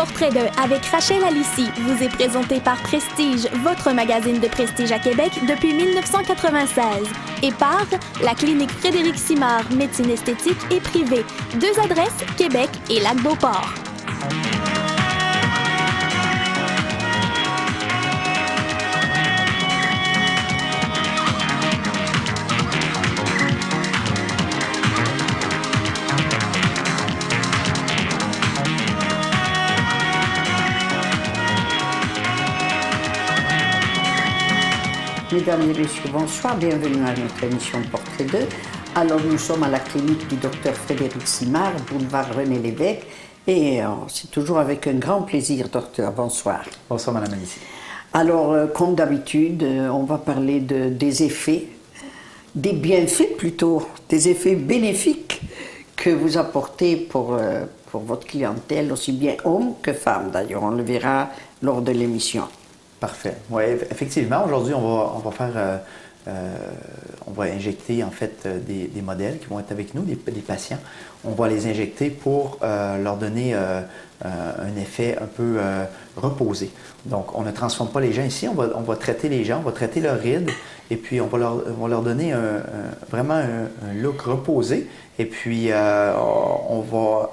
Portrait d'eux avec Rachel Alissi vous est présenté par Prestige, votre magazine de prestige à Québec depuis 1996. Et par la clinique Frédéric Simard, médecine esthétique et privée. 2 adresses, Québec et Lac-Beauport. Mesdames et messieurs, bonsoir, bienvenue à notre émission Portrait d'eux. Alors nous sommes à la clinique du docteur Frédéric Simard, boulevard René Lévesque, et c'est toujours avec un grand plaisir, docteur. Bonsoir. Bonsoir, madame Alissi. Alors, comme d'habitude, on va parler des effets, des bienfaits plutôt, des effets bénéfiques que vous apportez pour votre clientèle, aussi bien hommes que femmes d'ailleurs. On le verra lors de l'émission. Parfait. Oui, effectivement, aujourd'hui, on va injecter en fait des modèles qui vont être avec nous, des patients. On va les injecter pour leur donner un effet un peu reposé. Donc, on ne transforme pas les gens ici, on va traiter les gens, on va traiter leurs rides et puis on va leur donner vraiment un look reposé et puis on va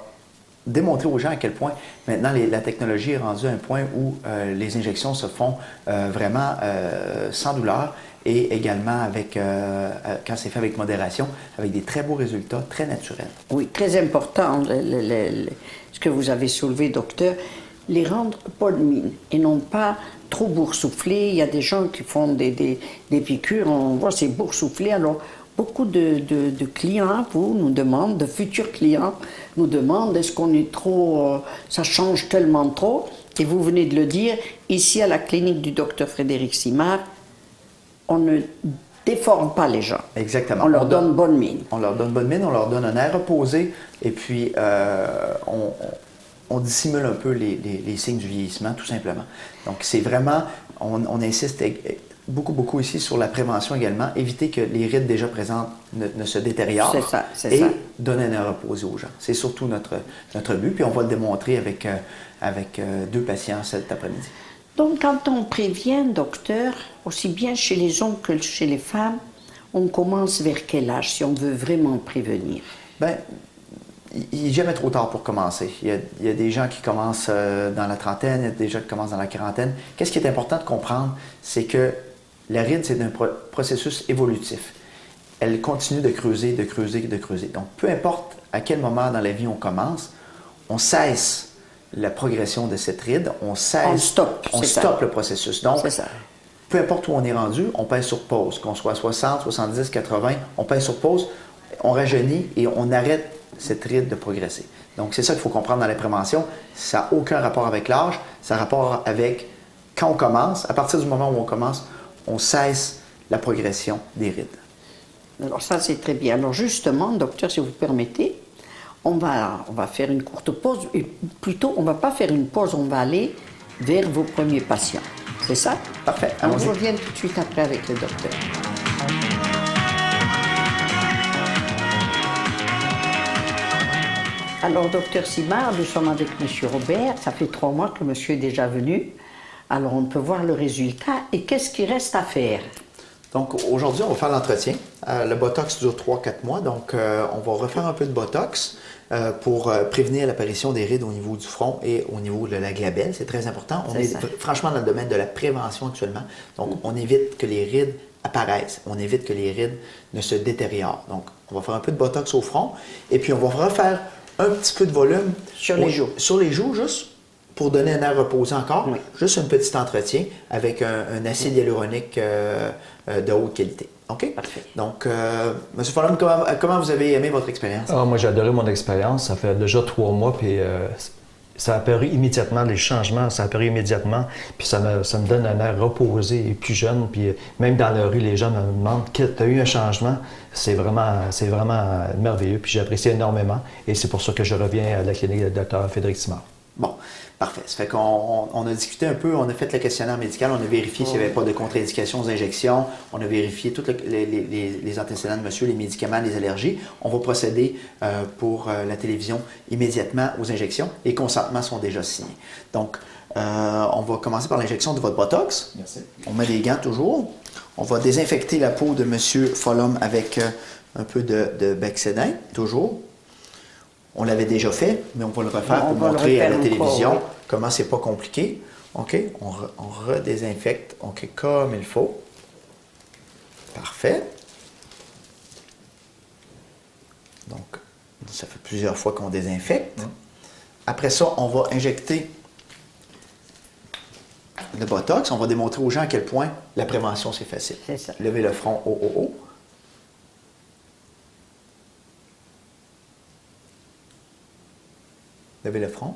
démontrer aux gens à quel point maintenant la technologie est rendue à un point où les injections se font vraiment sans douleur et également quand c'est fait avec modération, avec des très beaux résultats, très naturels. Oui, très important, ce que vous avez soulevé, docteur, les rendre bonne mine et non pas trop boursouflés. Il y a des gens qui font des piqûres, on voit c'est boursouflé, alors beaucoup de clients à vous nous demandent, de futurs clients nous demandent, est-ce qu'on est trop, ça change tellement trop? Et vous venez de le dire, ici à la clinique du docteur Frédéric Simard, on ne déforme pas les gens. Exactement. On leur donne bonne mine. On leur donne bonne mine, on leur donne un air reposé et puis on dissimule un peu les signes du vieillissement, tout simplement. Donc c'est vraiment, on insiste beaucoup ici sur la prévention également, éviter que les rides déjà présentes ne se détériorent et donner un air reposé aux gens. C'est surtout notre but, puis on va le démontrer avec 2 patients cet après-midi. Donc quand on prévient, docteur, aussi bien chez les hommes que chez les femmes, on commence vers quel âge si on veut vraiment prévenir? Bien, il n'est jamais trop tard pour commencer. Il y a des gens qui commencent dans la trentaine, il y a des gens qui commencent dans la quarantaine. Qu'est-ce qui est important de comprendre, c'est que la ride, c'est un processus évolutif. Elle continue de creuser. Donc, peu importe à quel moment dans la vie on commence, on cesse la progression de cette ride, on stoppe le processus. Donc, peu importe où on est rendu, on pèse sur pause. Qu'on soit à 60, 70, 80, on pèse sur pause, on rajeunit et on arrête cette ride de progresser. Donc, c'est ça qu'il faut comprendre dans la prévention. Ça n'a aucun rapport avec l'âge, ça a rapport avec quand on commence. À partir du moment où on commence, on cesse la progression des rides. Alors ça, c'est très bien. Alors justement, docteur, si vous permettez, on va faire une courte pause. Et plutôt, on ne va pas faire une pause, on va aller vers vos premiers patients. C'est ça? Parfait. On revient tout de suite après avec le docteur. Alors, docteur Simard, nous sommes avec monsieur Robert. Ça fait 3 mois que monsieur est déjà venu. Alors, on peut voir le résultat. Et qu'est-ce qu'il reste à faire? Donc, aujourd'hui, on va faire l'entretien. Le Botox dure 3-4 mois. Donc, on va refaire un peu de Botox pour prévenir l'apparition des rides au niveau du front et au niveau de la glabelle. C'est très important. On est franchement dans le domaine de la prévention actuellement. Donc, on évite que les rides apparaissent. On évite que les rides ne se détériorent. Donc, on va faire un peu de Botox au front. Et puis, on va refaire un petit peu de volume sur les joues. Sur les joues, juste pour donner un air reposé encore, juste un petit entretien avec un acide hyaluronique de haute qualité. OK? Parfait. Donc, M. Fallon, comment vous avez aimé votre expérience? Moi, j'ai adoré mon expérience. Ça fait déjà 3 mois, puis ça a apparu immédiatement, les changements, ça a apparu immédiatement, puis ça me donne un air reposé et plus jeune, puis même dans la rue, les gens me demandent « Tu as eu un changement? » C'est vraiment merveilleux, puis j'apprécie énormément, et c'est pour ça que je reviens à la clinique du Dr. Frédéric Simard. Bon, parfait. Ça fait qu'on a discuté un peu, on a fait le questionnaire médical, on a vérifié s'il n'y avait pas de contre-indication aux injections, on a vérifié tous les antécédents de monsieur, les médicaments, les allergies. On va procéder pour la télévision immédiatement aux injections. Les consentements sont déjà signés. Donc, on va commencer par l'injection de votre Botox. Merci. On met des gants toujours. On va désinfecter la peau de monsieur Follum avec un peu de Bexédin, toujours. On l'avait déjà fait, mais on va le refaire pour montrer à la télévision comment c'est pas compliqué. OK? On redésinfecte comme il faut. Parfait. Donc, ça fait plusieurs fois qu'on désinfecte. Après ça, on va injecter le Botox. On va démontrer aux gens à quel point la prévention, c'est facile. C'est ça. Levez le front haut. Levez le front.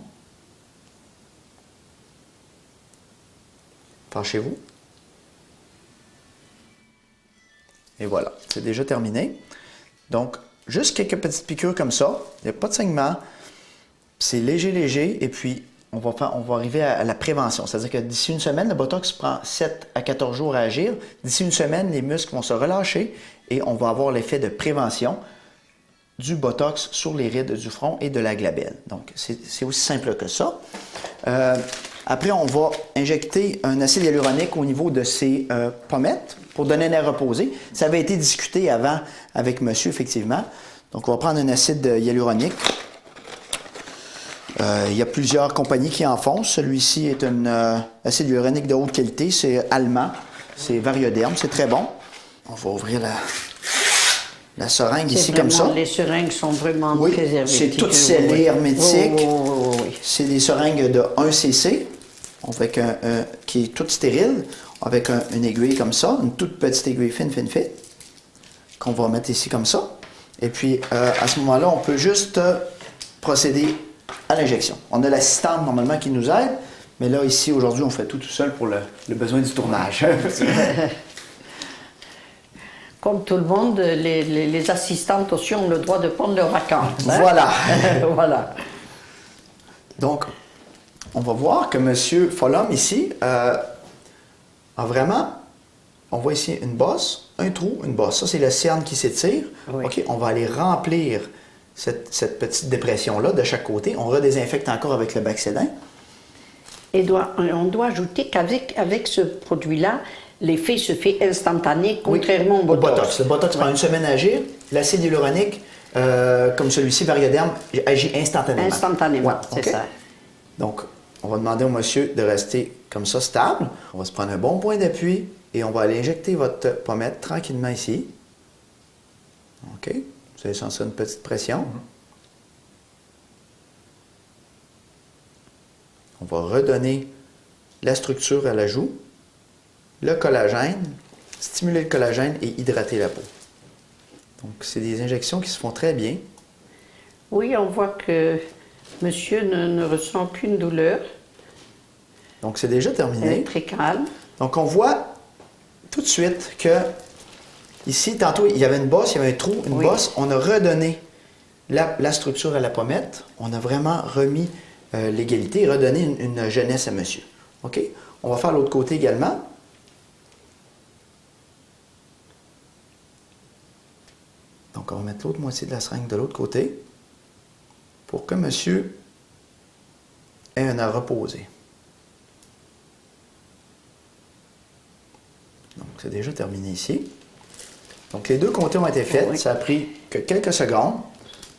Penchez-vous. Et voilà, c'est déjà terminé. Donc, juste quelques petites piqûres comme ça. Il n'y a pas de saignement. C'est léger. Et puis, on va arriver à la prévention. C'est-à-dire que d'ici une semaine, le Botox prend 7 à 14 jours à agir. D'ici une semaine, les muscles vont se relâcher et on va avoir l'effet de prévention du Botox sur les rides du front et de la glabelle. Donc, c'est aussi simple que ça. Après, on va injecter un acide hyaluronique au niveau de ces pommettes pour donner un air reposé. Ça avait été discuté avant avec monsieur, effectivement. Donc, on va prendre un acide hyaluronique. Il y a plusieurs compagnies qui en font. Celui-ci est un acide hyaluronique de haute qualité. C'est allemand. C'est Varioderm. C'est très bon. On va ouvrir la seringue ici comme ça. Les seringues sont vraiment très hermétiques. C'est tout scellé, hermétique. Oui. C'est des seringues de 1 cc avec qui est toute stérile, avec une aiguille comme ça, une toute petite aiguille fine, qu'on va mettre ici comme ça. Et puis, à ce moment-là, on peut juste procéder à l'injection. On a l'assistante normalement qui nous aide, mais là, ici, aujourd'hui, on fait tout seul pour le besoin du tournage. Comme tout le monde, les assistantes aussi ont le droit de prendre leurs vacances. Hein? Voilà. Voilà. Donc, on va voir que M. Follum, ici, a vraiment, on voit ici une bosse, un trou, une bosse. Ça, c'est le cerne qui s'étire. Oui. OK, on va aller remplir cette petite dépression-là de chaque côté. On redésinfecte encore avec le Bexédin. Et on doit ajouter qu'avec ce produit-là, l'effet se fait instantané, contrairement au Botox. Le Botox prend une semaine à agir. L'acide hyaluronique, comme celui-ci, Varioderm, agit instantanément. Instantanément, Ouais, c'est okay. ça. Donc, on va demander au monsieur de rester comme ça, stable. On va se prendre un bon point d'appui et on va aller injecter votre pommette tranquillement ici. OK. Vous allez sentir une petite pression. On va redonner la structure à la joue, le collagène, stimuler le collagène et hydrater la peau. Donc, c'est des injections qui se font très bien. Oui, on voit que monsieur ne ressent aucune douleur. Donc, c'est déjà terminé. Elle est très calme. Donc, on voit tout de suite que ici, tantôt, il y avait une bosse, il y avait un trou, une bosse. On a redonné la structure à la pommette. On a vraiment remis l'égalité et redonné une jeunesse à monsieur. OK? On va faire l'autre côté également. Donc, on va mettre l'autre moitié de la seringue de l'autre côté pour que monsieur ait un air reposé. Donc, c'est déjà terminé ici. Donc, les deux côtés ont été faits. Oui. Ça a pris que quelques secondes.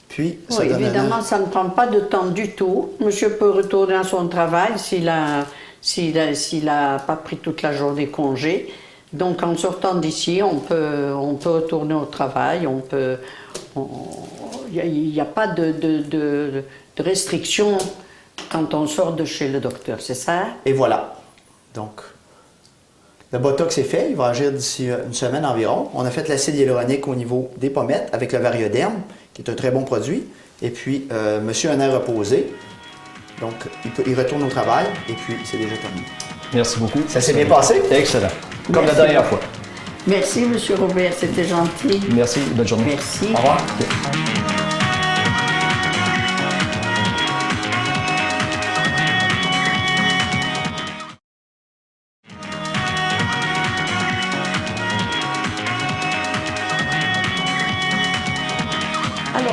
Puis, ça Oui, donne évidemment, ça ne prend pas de temps du tout. Monsieur peut retourner à son travail s'il a pas pris toute la journée congé. Donc, en sortant d'ici, on peut retourner au travail. Il n'y a pas de restriction quand on sort de chez le docteur, c'est ça? Et voilà. Donc, le Botox est fait. Il va agir d'ici une semaine environ. On a fait l'acide hyaluronique au niveau des pommettes avec le Varioderm, qui est un très bon produit. Et puis, monsieur a un air reposé. Donc, il retourne au travail. Et puis, c'est déjà terminé. Merci beaucoup. Ça s'est bien passé? Excellent. Comme Merci. la dernière fois. Merci, monsieur Robert, c'était gentil. Merci. Bonne journée. Merci. Au revoir.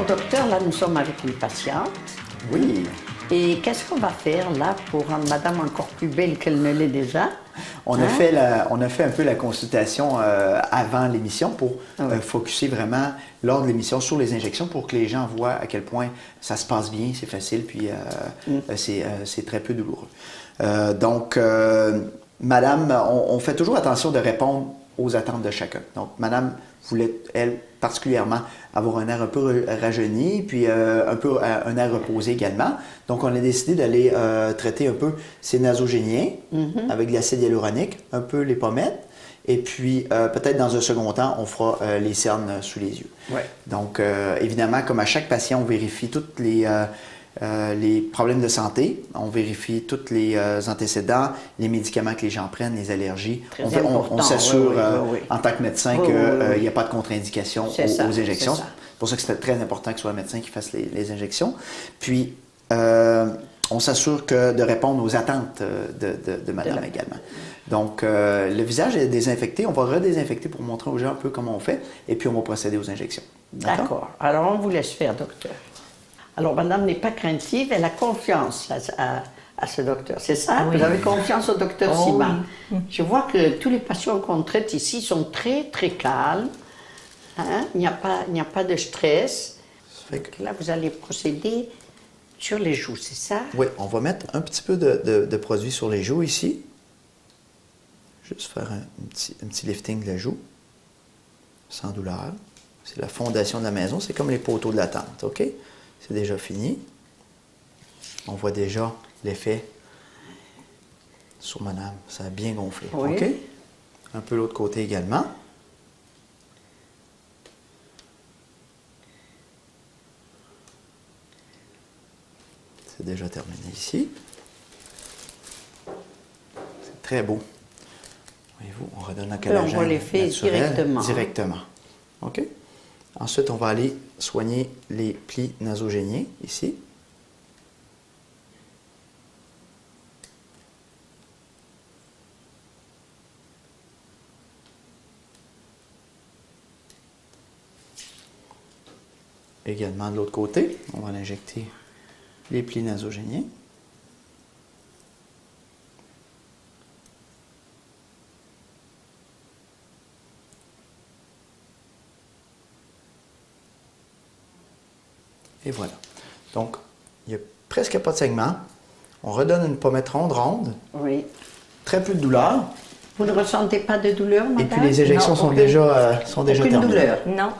Alors, docteur, là, nous sommes avec une patiente. Oui. Et qu'est-ce qu'on va faire là pour rendre madame encore plus belle qu'elle ne l'est déjà? On a fait un peu la consultation avant l'émission pour focusser vraiment lors de l'émission sur les injections pour que les gens voient à quel point ça se passe bien, c'est facile, puis c'est très peu douloureux. Donc, madame, on fait toujours attention de répondre aux attentes de chacun. Donc, madame voulait, elle, particulièrement, avoir un air un peu rajeuni, puis un air reposé également. Donc, on a décidé d'aller traiter un peu ses nasogéniens avec de l'acide hyaluronique, un peu les pommettes, et puis peut-être dans un second temps, on fera les cernes sous les yeux. Ouais. Donc, évidemment, comme à chaque patient, on vérifie toutes les problèmes de santé, on vérifie tous les antécédents, les médicaments que les gens prennent, les allergies. On s'assure en tant que médecin qu'il n'y a pas de contre-indication aux injections. C'est pour ça que c'était très important que ce soit le médecin qui fasse les injections. Puis, on s'assure de répondre aux attentes de madame également. Donc, le visage est désinfecté. On va redésinfecter pour montrer aux gens un peu comment on fait, et puis on va procéder aux injections. D'accord. Alors, on vous laisse faire, docteur. Alors, madame n'est pas craintive, elle a confiance à ce docteur, c'est ça? Oui. Vous avez confiance au docteur Simard. Oui. Je vois que tous les patients qu'on traite ici sont très, très calmes. Hein? Il n'y a pas de stress. Là, vous allez procéder sur les joues, c'est ça? Oui, on va mettre un petit peu de produit sur les joues ici. Juste faire un petit lifting de la joue, sans douleur. C'est la fondation de la maison, c'est comme les poteaux de la tente, OK? C'est déjà fini. On voit déjà l'effet sur madame. Ça a bien gonflé. Oui. OK? Un peu l'autre côté également. C'est déjà terminé ici. C'est très beau. Voyez-vous, on redonne un collagène on voit l'effet naturel directement. OK? Ensuite, on va aller soigner les plis nasogéniens, ici. Également de l'autre côté, on va injecter les plis nasogéniens. Et voilà. Donc, il n'y a presque pas de segment. On redonne une pommette ronde. Oui. Très peu de douleur. Vous ne ressentez pas de douleur, madame? Et puis les éjections sont déjà terminées. Aucune douleur? Non.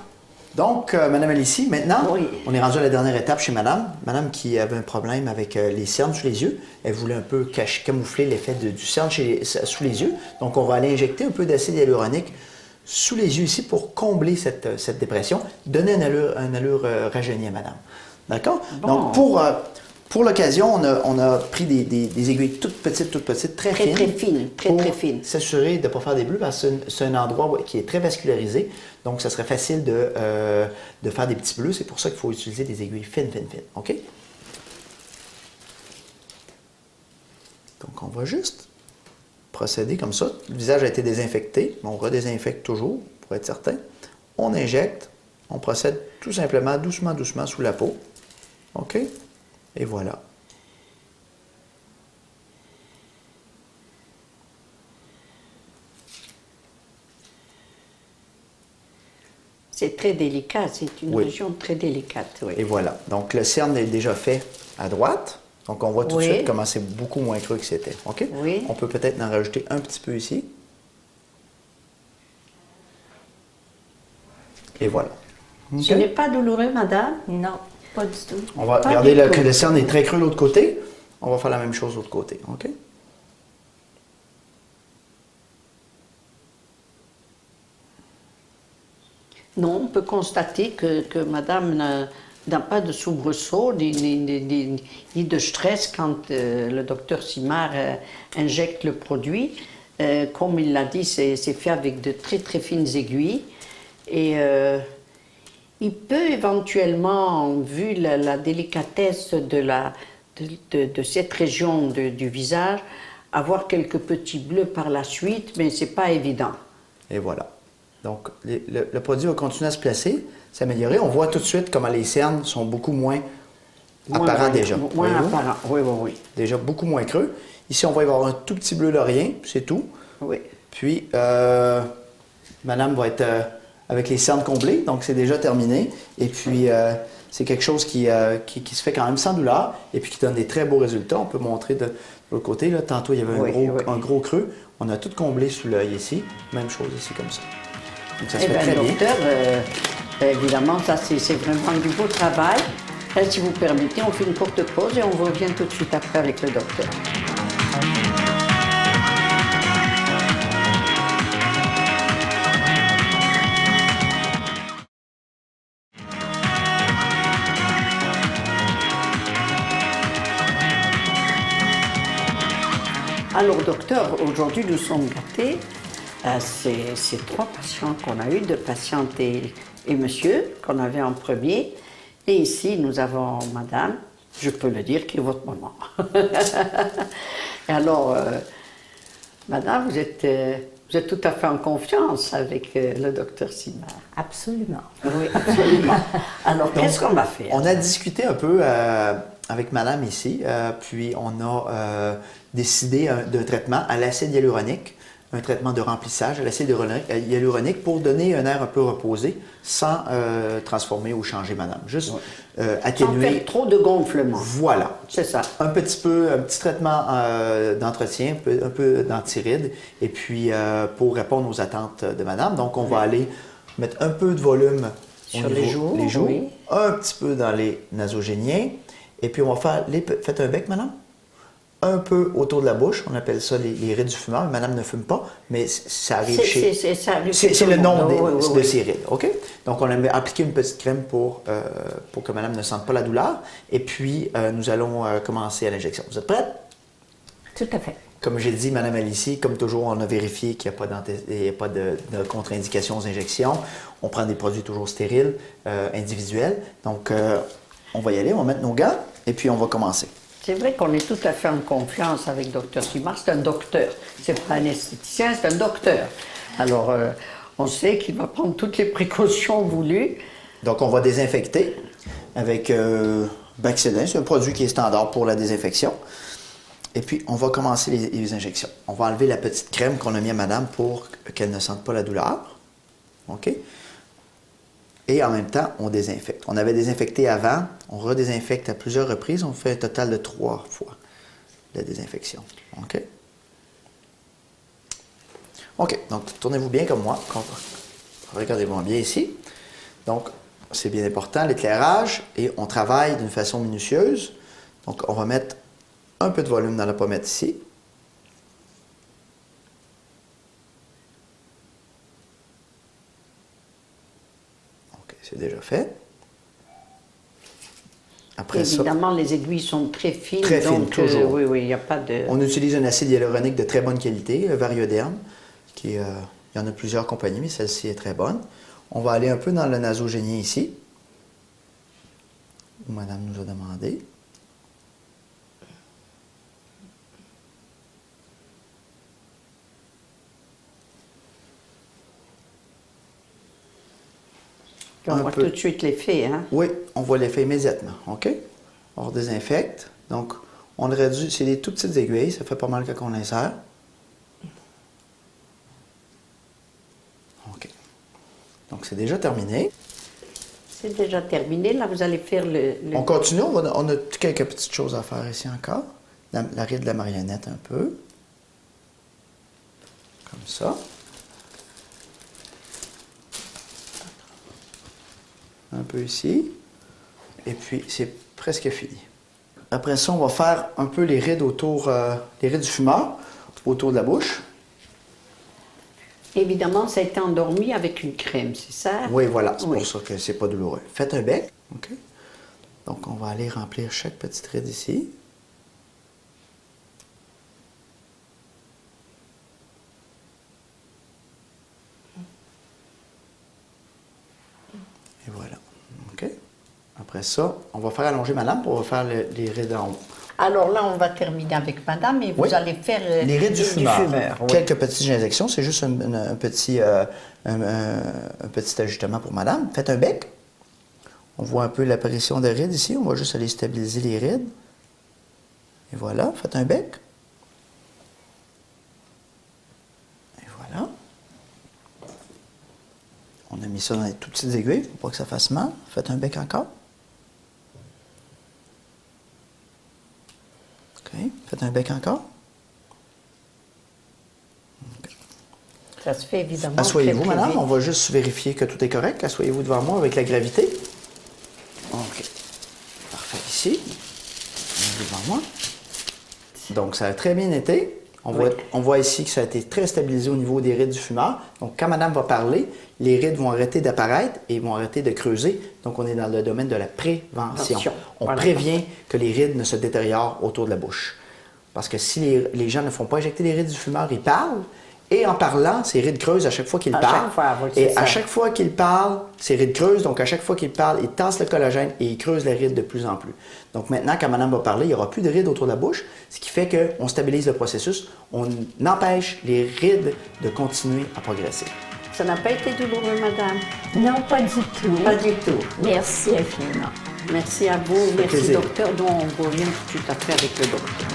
Donc, Madame Alicie, maintenant, Oui. on est rendu à la dernière étape chez Madame. Madame qui avait un problème avec les cernes sous les yeux. Elle voulait un peu camoufler l'effet du cerne sous les yeux. Donc, on va aller injecter un peu d'acide hyaluronique sous les yeux ici pour combler cette dépression, donner une allure rajeunie à madame. D'accord? Bon. Donc, pour l'occasion, on a pris des aiguilles toutes petites, très fines. Très fines. S'assurer de ne pas faire des bleus parce que c'est un endroit qui est très vascularisé. Donc, ça serait facile de faire des petits bleus. C'est pour ça qu'il faut utiliser des aiguilles fines. OK? Donc, on va juste procéder comme ça. Le visage a été désinfecté, mais on redésinfecte toujours pour être certain. On injecte, on procède tout simplement, doucement sous la peau. OK? Et voilà. C'est très délicat, c'est une région très délicate. Oui. Et voilà. Donc, le cerne est déjà fait à droite. Donc, on voit tout de suite comment c'est beaucoup moins creux que c'était. OK? Oui. On peut peut-être en rajouter un petit peu ici. Et voilà. Okay. Ce n'est pas douloureux, madame? Non, pas du tout. On va regarder que le cerne est très creux de l'autre côté. On va faire la même chose de l'autre côté. OK? Non, on peut constater que madame n'a pas de soubresaut ni de stress quand le docteur Simard injecte le produit. Comme il l'a dit, c'est fait avec de très fines aiguilles. Et il peut éventuellement, vu la délicatesse de cette région du visage, avoir quelques petits bleus par la suite, mais ce n'est pas évident. Et voilà. Donc, le produit va continuer à se placer, s'améliorer. On voit tout de suite comment les cernes sont beaucoup moins apparents déjà. Moins apparents, oui, oui, oui. Déjà beaucoup moins creux. Ici, on va y avoir un tout petit bleu laurien, c'est tout. Oui. Puis, madame va être avec les cernes comblées, donc c'est déjà terminé. Et puis, c'est quelque chose qui se fait quand même sans douleur et puis qui donne des très beaux résultats. On peut montrer de l'autre côté. Là. Tantôt, il y avait un gros creux. On a tout comblé sous l'œil ici. Même chose ici, comme ça. Donc, ça se fait très bien. Docteur, évidemment, ça, c'est vraiment du beau travail. Si vous permettez, on fait une courte pause et on revient tout de suite après avec le docteur. Alors, docteur, aujourd'hui, nous sommes gâtés. C'est 3 patients qu'on a eu, 2 patientes et monsieur, qu'on avait en premier. Et ici, nous avons madame, je peux le dire, qui est votre maman. Et alors, madame, vous êtes tout à fait en confiance avec le docteur Simard. Absolument. Oui, absolument. Alors, qu'est-ce qu'on va faire? On a discuté un peu avec madame ici, puis on a décidé d'un traitement à l'acide hyaluronique, un traitement de remplissage à l'acide hyaluronique pour donner un air un peu reposé sans transformer ou changer madame. Juste atténuer. Sans faire trop de gonflement. Voilà. C'est ça. Un petit traitement d'entretien, un peu d'antiride, et puis pour répondre aux attentes de madame. Donc, on va aller mettre un peu de volume sur les joues, oui. Un petit peu dans les nasogéniens, et puis on va faire faites un bec, madame. Un peu autour de la bouche, on appelle ça les rides du fumeur. Madame ne fume pas, mais ça arrive chez... C'est le nom de ces rides, OK? Donc, on a appliqué une petite crème pour que madame ne sente pas la douleur. Et puis, nous allons commencer à l'injection. Vous êtes prête? Tout à fait. Comme j'ai dit, madame Alicie, comme toujours, on a vérifié qu'il n'y a pas de contre-indication aux injections. On prend des produits toujours stériles, individuels. Donc, on va y aller, on va mettre nos gants et puis on va commencer. C'est vrai qu'on est tout à fait en confiance avec Dr Simard. C'est un docteur. C'est pas un esthéticien, c'est un docteur. Alors, on sait qu'il va prendre toutes les précautions voulues. Donc, on va désinfecter avec Baxidin. C'est un produit qui est standard pour la désinfection. Et puis, on va commencer les injections. On va enlever la petite crème qu'on a mis à madame pour qu'elle ne sente pas la douleur. OK? Et en même temps, on désinfecte. On avait désinfecté avant, on redésinfecte à plusieurs reprises. On fait un total de 3 fois la désinfection. OK? OK, donc tournez-vous bien comme moi. Regardez-moi bien ici. Donc, c'est bien important, l'éclairage, et on travaille d'une façon minutieuse. Donc, on va mettre un peu de volume dans la pommette ici. C'est déjà fait. Après évidemment, les aiguilles sont très fines. Très fines, toujours. Oui, il n'y a pas de... On utilise un acide hyaluronique de très bonne qualité, Varioderm. Il y en a plusieurs compagnies, mais celle-ci est très bonne. On va aller un peu dans le nasogénien ici, où madame nous a demandé. On voit tout de suite l'effet, hein? Oui, on voit l'effet immédiatement, OK? On désinfecte. Donc, on réduit, c'est des tout petites aiguilles, ça fait pas mal quand on insère. OK. Donc, c'est déjà terminé. C'est déjà terminé. Là, vous allez faire le... On continue, on a quelques petites choses à faire ici encore. La ride de la marionnette un peu. Comme ça. Un peu ici, et puis c'est presque fini. Après ça, on va faire un peu les rides autour, les rides du fumeur, autour de la bouche. Évidemment, ça a été endormi avec une crème, c'est ça? Oui, voilà, c'est pour ça que c'est pas douloureux. Faites un bec, OK? Donc, on va aller remplir chaque petite ride ici. Et voilà. OK? Après ça, on va faire allonger madame pour faire les rides en haut. Alors là, on va terminer avec madame et vous Oui. allez faire Les rides du fumeur. oui. Quelques petites injections, c'est juste un petit ajustement pour madame. Faites un bec. On voit un peu l'apparition des rides ici. On va juste aller stabiliser les rides. Et voilà, faites un bec. Et voilà. On a mis ça dans les toutes petites aiguilles pour pas que ça fasse mal. Faites un bec encore. OK. Faites un bec encore. Ça se fait évidemment. Asseyez-vous, très, très madame. vite. On va juste vérifier que tout est correct. Asseyez-vous devant moi avec la gravité. OK. Parfait. Ici. Devant moi. Donc, ça a très bien été. On voit ici que ça a été très stabilisé au niveau des rides du fumeur. Donc, quand madame va parler, les rides vont arrêter d'apparaître et vont arrêter de creuser. Donc, on est dans le domaine de la prévention. On prévient que les rides ne se détériorent autour de la bouche. Parce que si les gens ne font pas injecter les rides du fumeur, ils parlent. Et en parlant, ces rides creusent à chaque fois qu'ils parlent. Et à chaque fois qu'ils parlent, ces rides creusent. Donc, à chaque fois qu'ils parlent, ils tassent le collagène et ils creusent les rides de plus en plus. Donc, maintenant, quand madame va parler, il n'y aura plus de rides autour de la bouche, ce qui fait qu'on stabilise le processus. On empêche les rides de continuer à progresser. Ça n'a pas été douloureux, madame? Non, pas du tout. Pas du tout. Merci infiniment. Merci à vous. Merci, plaisir. docteur. Donc, on revient tout à fait avec le docteur.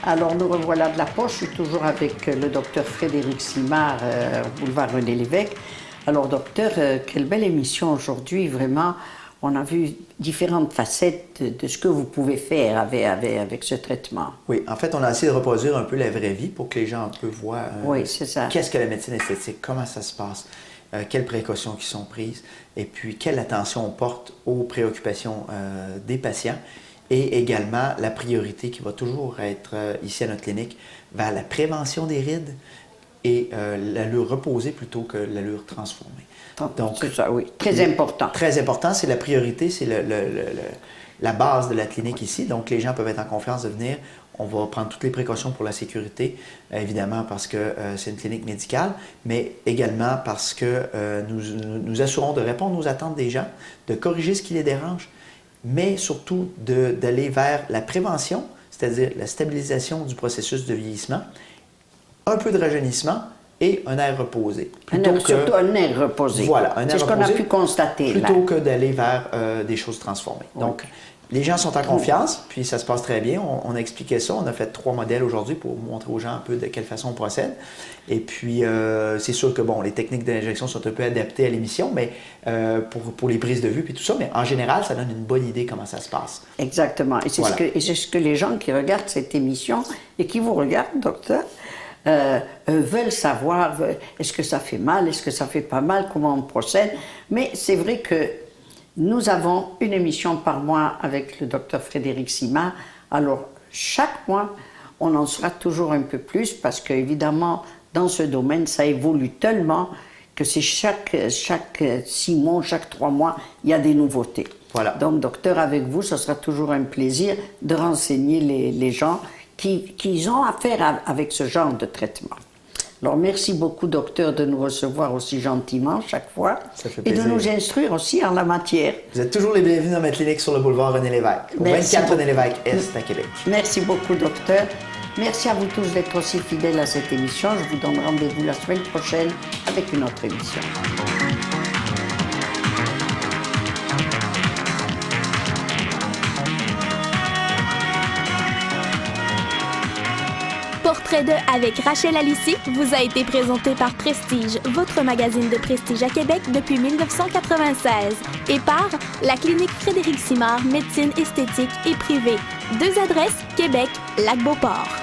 Alors, nous revoilà de la poche. Je suis toujours avec le docteur Frédéric Simard, au boulevard René Lévesque. Alors, docteur, quelle belle émission aujourd'hui. Vraiment, on a vu différentes facettes de ce que vous pouvez faire avec ce traitement. Oui, en fait, on a essayé de reproduire un peu la vraie vie pour que les gens un peu voient Oui, c'est ça. qu'est-ce que la médecine esthétique, comment ça se passe, quelles précautions qui sont prises, et puis quelle attention on porte aux préoccupations des patients. Et également, la priorité qui va toujours être ici à notre clinique vers la prévention des rides et l'allure reposée plutôt que l'allure transformée. Donc, c'est ça, oui. Très important. Très important, c'est la priorité, c'est la base de la clinique ici. Donc, les gens peuvent être en confiance de venir. On va prendre toutes les précautions pour la sécurité, évidemment parce que c'est une clinique médicale, mais également parce que nous assurons de répondre aux attentes des gens, de corriger ce qui les dérange, mais surtout d'aller vers la prévention, c'est-à-dire la stabilisation du processus de vieillissement, un peu de rajeunissement et un air reposé. Surtout un air reposé. Voilà, un air reposé. C'est ce qu'on a pu constater. Plutôt que d'aller vers des choses transformées. Oui. Donc, les gens sont en confiance, puis ça se passe très bien. On a expliqué ça. On a fait 3 modèles aujourd'hui pour montrer aux gens un peu de quelle façon on procède. Et puis, c'est sûr que, bon, les techniques d'injection sont un peu adaptées à l'émission, mais pour les prises de vue puis tout ça, mais en général, ça donne une bonne idée comment ça se passe. Exactement. Et c'est Voilà. c'est ce que les gens qui regardent cette émission et qui vous regardent, docteur, veulent savoir. Est-ce que ça fait mal? Est-ce que ça fait pas mal? Comment on procède? Mais c'est vrai que nous avons une émission par mois avec le docteur Frédéric Simard. Alors, chaque mois, on en saura toujours un peu plus parce qu'évidemment, dans ce domaine, ça évolue tellement que c'est chaque 6 mois, chaque 3 mois, il y a des nouveautés. Voilà. Donc, docteur, avec vous, ce sera toujours un plaisir de renseigner les gens qui ont affaire avec ce genre de traitement. Alors, merci beaucoup, docteur, de nous recevoir aussi gentiment chaque fois. Ça fait et de plaisir. nous instruire aussi en la matière. Vous êtes toujours les bienvenus dans ma clinique sur le boulevard René Lévesque, au Merci 24 René beaucoup. Lévesque Est à Québec. Merci beaucoup, docteur. Merci à vous tous d'être aussi fidèles à cette émission. Je vous donne rendez-vous la semaine prochaine avec une autre émission. Portrait de avec Rachel Alisy vous a été présenté par Prestige, votre magazine de prestige à Québec depuis 1996, et par la clinique Frédéric Simard, médecine esthétique et privée. 2 adresses, Québec, Lac-Beauport.